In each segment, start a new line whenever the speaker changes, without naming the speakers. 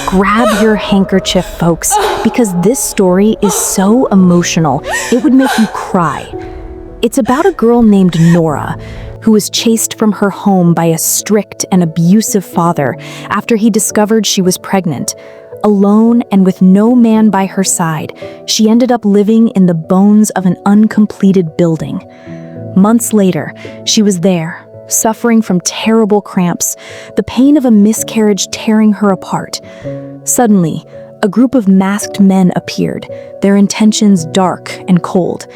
Grab your handkerchief, folks, because this story is so emotional, it would make you cry. It's about a girl named Nora, who was chased from her home by a strict and abusive father after he discovered she was pregnant. Alone and with no man by her side, she ended up living in the bones of an uncompleted building. Months later, she was there, suffering from terrible cramps, the pain of a miscarriage tearing her apart. Suddenly, a group of masked men appeared, their intentions dark and cold.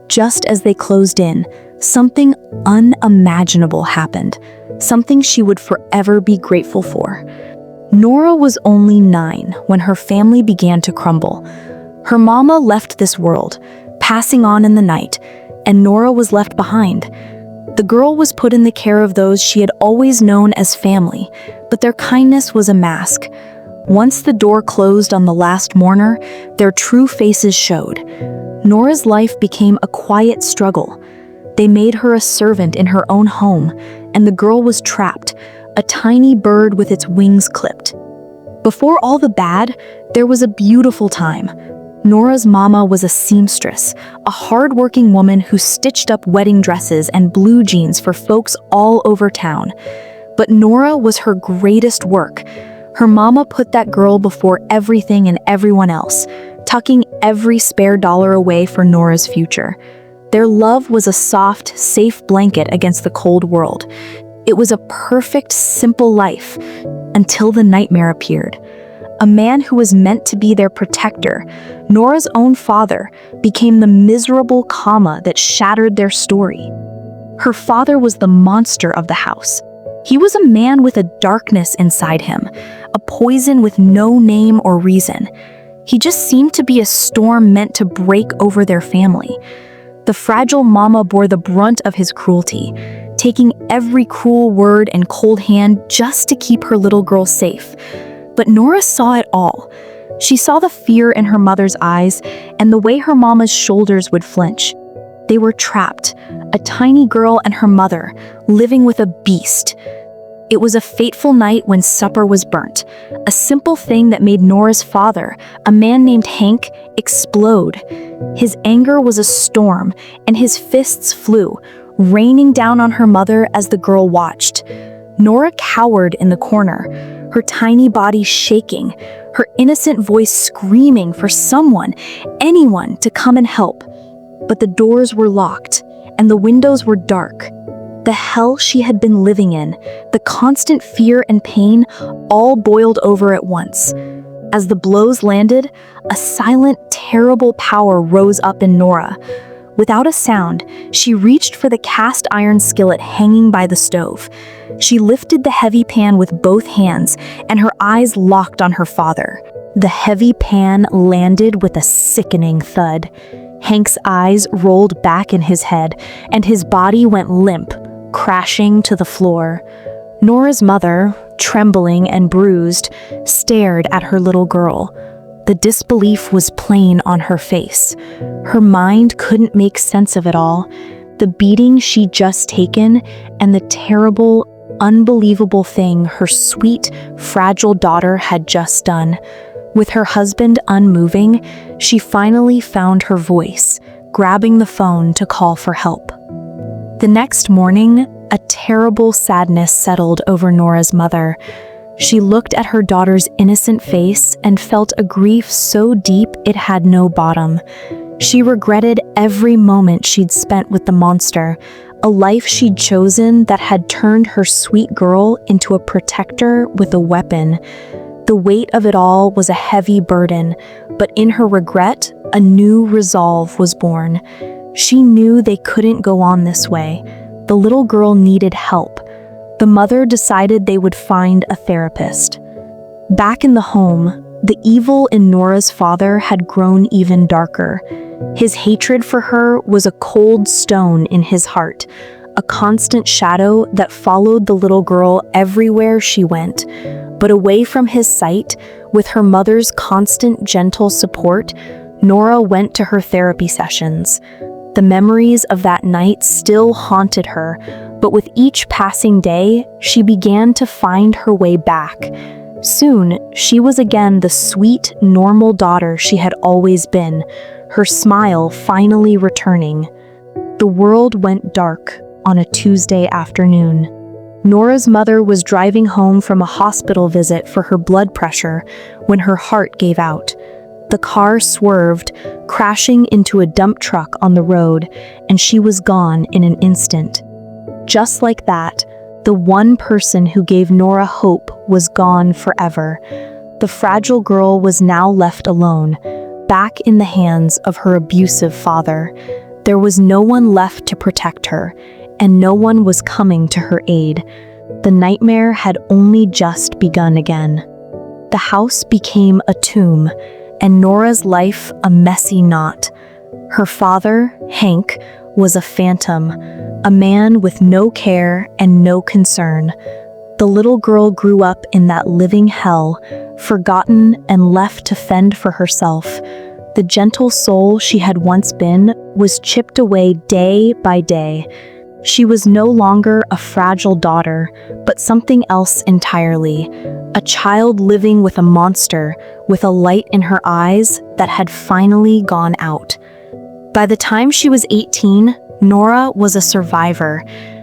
Just as they closed in, something unimaginable happened, something she would forever be grateful for. Nora was only 9 when her family began to crumble. Her mama left this world, passing on in the night, and Nora was left behind. The girl was put in the care of those she had always known as family, but their kindness was a mask. Once the door closed on the last mourner, their true faces showed. Nora's life became a quiet struggle. They made her a servant in her own home, and the girl was trapped, a tiny bird with its wings clipped. Before all the bad, there was a beautiful time. Nora's mama was a seamstress, a hard-working woman who stitched up wedding dresses and blue jeans for folks all over town. But Nora was her greatest work. Her mama put that girl before everything and everyone else, tucking every spare dollar away for Nora's future. Their love was a soft, safe blanket against the cold world. It was a perfect, simple life, until the nightmare appeared. A man who was meant to be their protector, Nora's own father, became the miserable comma that shattered their story. Her father was the monster of the house. He was a man with a darkness inside him, a poison with no name or reason. He just seemed to be a storm meant to break over their family. The fragile mama bore the brunt of his cruelty, taking every cruel word and cold hand just to keep her little girl safe. But Nora saw it all. She saw the fear in her mother's eyes and the way her mama's shoulders would flinch. They were trapped, a tiny girl and her mother, living with a beast. It was a fateful night when supper was burnt, a simple thing that made Nora's father, a man named Hank, explode. His anger was a storm, and his fists flew, raining down on her mother as the girl watched. Nora cowered in the corner, her tiny body shaking, her innocent voice screaming for someone, anyone, to come and help. But the doors were locked, and the windows were dark. The hell she had been living in, the constant fear and pain, all boiled over at once. As the blows landed, a silent, terrible power rose up in Nora. Without a sound, she reached for the cast iron skillet hanging by the stove. She lifted the heavy pan with both hands, and her eyes locked on her father. The heavy pan landed with a sickening thud. Hank's eyes rolled back in his head, and his body went limp, crashing to the floor. Nora's mother, trembling and bruised, stared at her little girl. The disbelief was plain on her face. Her mind couldn't make sense of it all. The beating she'd just taken, and the terrible, unbelievable thing her sweet, fragile daughter had just done. With her husband unmoving, she finally found her voice, grabbing the phone to call for help. The next morning, a terrible sadness settled over Nora's mother. She looked at her daughter's innocent face and felt a grief so deep it had no bottom. She regretted every moment she'd spent with the monster, a life she'd chosen that had turned her sweet girl into a protector with a weapon. The weight of it all was a heavy burden, but in her regret, a new resolve was born. She knew they couldn't go on this way. The little girl needed help. The mother decided they would find a therapist. Back in the home, the evil in Nora's father had grown even darker. His hatred for her was a cold stone in his heart, a constant shadow that followed the little girl everywhere she went. But away from his sight, with her mother's constant gentle support, Nora went to her therapy sessions. The memories of that night still haunted her, but with each passing day, she began to find her way back. Soon, she was again the sweet, normal daughter she had always been, her smile finally returning. The world went dark on a Tuesday afternoon. Nora's mother was driving home from a hospital visit for her blood pressure when her heart gave out. The car swerved, crashing into a dump truck on the road, and she was gone in an instant. Just like that, the one person who gave Nora hope was gone forever. The fragile girl was now left alone, back in the hands of her abusive father. There was no one left to protect her, and no one was coming to her aid. The nightmare had only just begun again. The house became a tomb, and Nora's life a messy knot. Her father, Hank, was a phantom, a man with no care and no concern. The little girl grew up in that living hell, forgotten and left to fend for herself. The gentle soul she had once been was chipped away day by day. She was no longer a fragile daughter, but something else entirely. A child living with a monster, with a light in her eyes that had finally gone out. By the time she was 18, Nora was a survivor.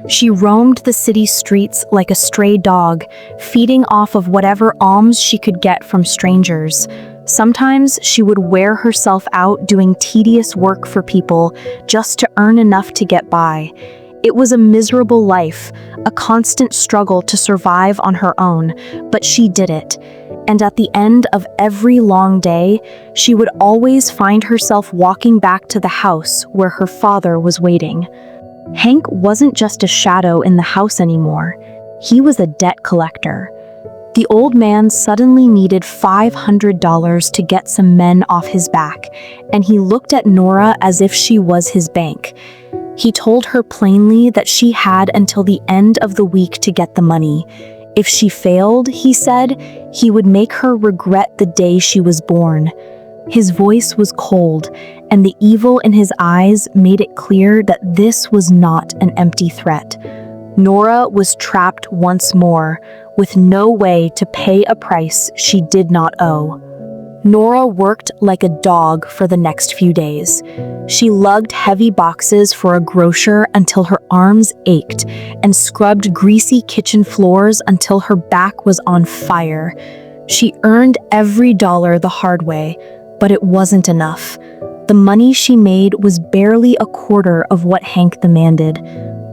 She roamed the city streets like a stray dog, feeding off of whatever alms she could get from strangers. Sometimes she would wear herself out doing tedious work for people just to earn enough to get by. It was a miserable life, a constant struggle to survive on her own, but she did it. And at the end of every long day, she would always find herself walking back to the house where her father was waiting. Hank wasn't just a shadow in the house anymore. He was a debt collector. The old man suddenly needed $500 to get some men off his back, and he looked at Nora as if she was his bank. He told her plainly that she had until the end of the week to get the money. If she failed, he said, he would make her regret the day she was born. His voice was cold, and the evil in his eyes made it clear that this was not an empty threat. Nora was trapped once more, with no way to pay a price she did not owe. Nora worked like a dog for the next few days. She lugged heavy boxes for a grocer until her arms ached and scrubbed greasy kitchen floors until her back was on fire. She earned every dollar the hard way, but it wasn't enough. The money she made was barely a quarter of what Hank demanded.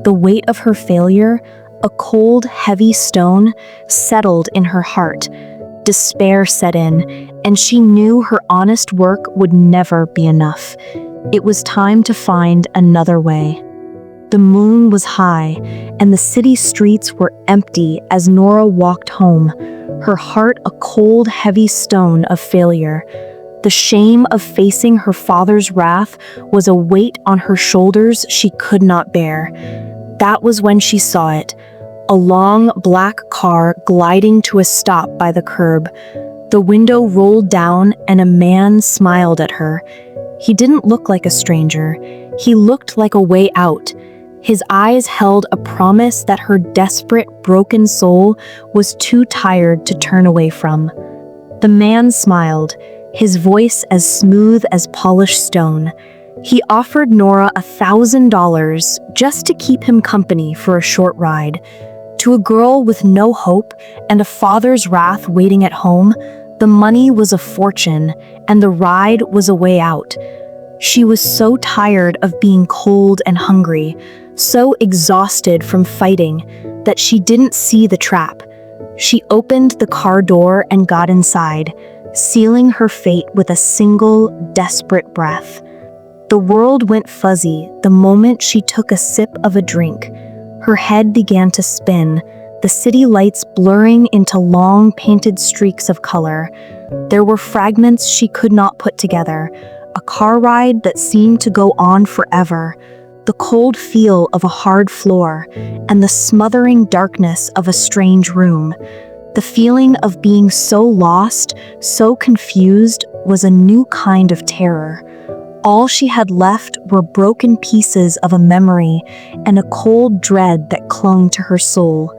The weight of her failure, a cold, heavy stone, settled in her heart. Despair set in, and she knew her honest work would never be enough. It was time to find another way. The moon was high, and the city streets were empty as Nora walked home, her heart a cold, heavy stone of failure. The shame of facing her father's wrath was a weight on her shoulders she could not bear. That was when she saw it. A long, black car gliding to a stop by the curb. The window rolled down and a man smiled at her. He didn't look like a stranger. He looked like a way out. His eyes held a promise that her desperate, broken soul was too tired to turn away from. The man smiled, his voice as smooth as polished stone. He offered Nora $1,000 just to keep him company for a short ride. To a girl with no hope and a father's wrath waiting at home, the money was a fortune and the ride was a way out. She was so tired of being cold and hungry, so exhausted from fighting, that she didn't see the trap. She opened the car door and got inside, sealing her fate with a single, desperate breath. The world went fuzzy the moment she took a sip of a drink. Her head began to spin, the city lights blurring into long, painted streaks of color. There were fragments she could not put together, a car ride that seemed to go on forever, the cold feel of a hard floor, and the smothering darkness of a strange room. The feeling of being so lost, so confused, was a new kind of terror. All she had left were broken pieces of a memory and a cold dread that clung to her soul.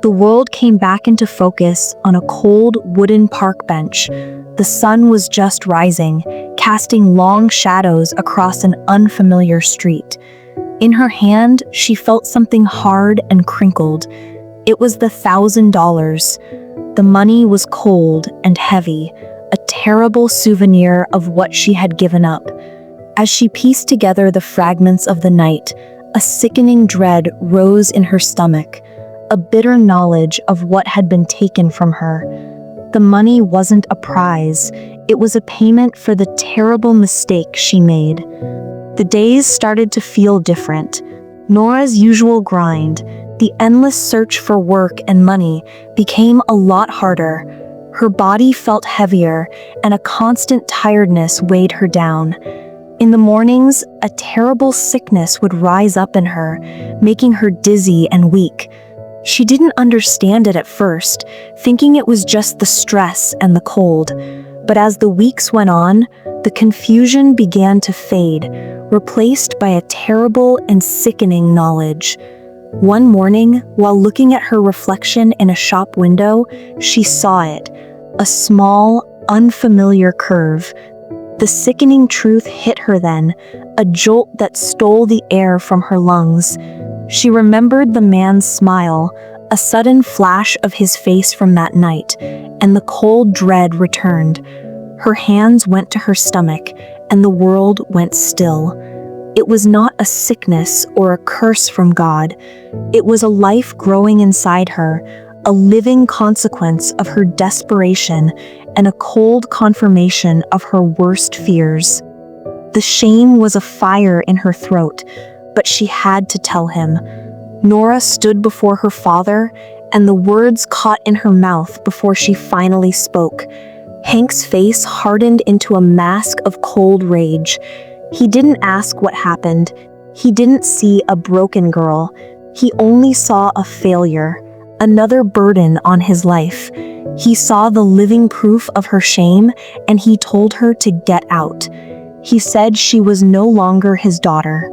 The world came back into focus on a cold wooden park bench. The sun was just rising, casting long shadows across an unfamiliar street. In her hand, she felt something hard and crinkled. It was the $1,000. The money was cold and heavy, a terrible souvenir of what she had given up. As she pieced together the fragments of the night, a sickening dread rose in her stomach, a bitter knowledge of what had been taken from her. The money wasn't a prize, it was a payment for the terrible mistake she made. The days started to feel different. Nora's usual grind, the endless search for work and money, became a lot harder. Her body felt heavier, and a constant tiredness weighed her down. In the mornings, a terrible sickness would rise up in her, making her dizzy and weak. She didn't understand it at first, thinking it was just the stress and the cold. But as the weeks went on, the confusion began to fade, replaced by a terrible and sickening knowledge. One morning, while looking at her reflection in a shop window, she saw it, a small, unfamiliar curve. The sickening truth hit her then, a jolt that stole the air from her lungs. She remembered the man's smile, a sudden flash of his face from that night, and the cold dread returned. Her hands went to her stomach, and the world went still. It was not a sickness or a curse from God. It was a life growing inside her, a living consequence of her desperation and a cold confirmation of her worst fears. The shame was a fire in her throat, but she had to tell him. Nora stood before her father, and the words caught in her mouth before she finally spoke. Hank's face hardened into a mask of cold rage. He didn't ask what happened. He didn't see a broken girl. He only saw a failure, another burden on his life. He saw the living proof of her shame, and he told her to get out. He said she was no longer his daughter.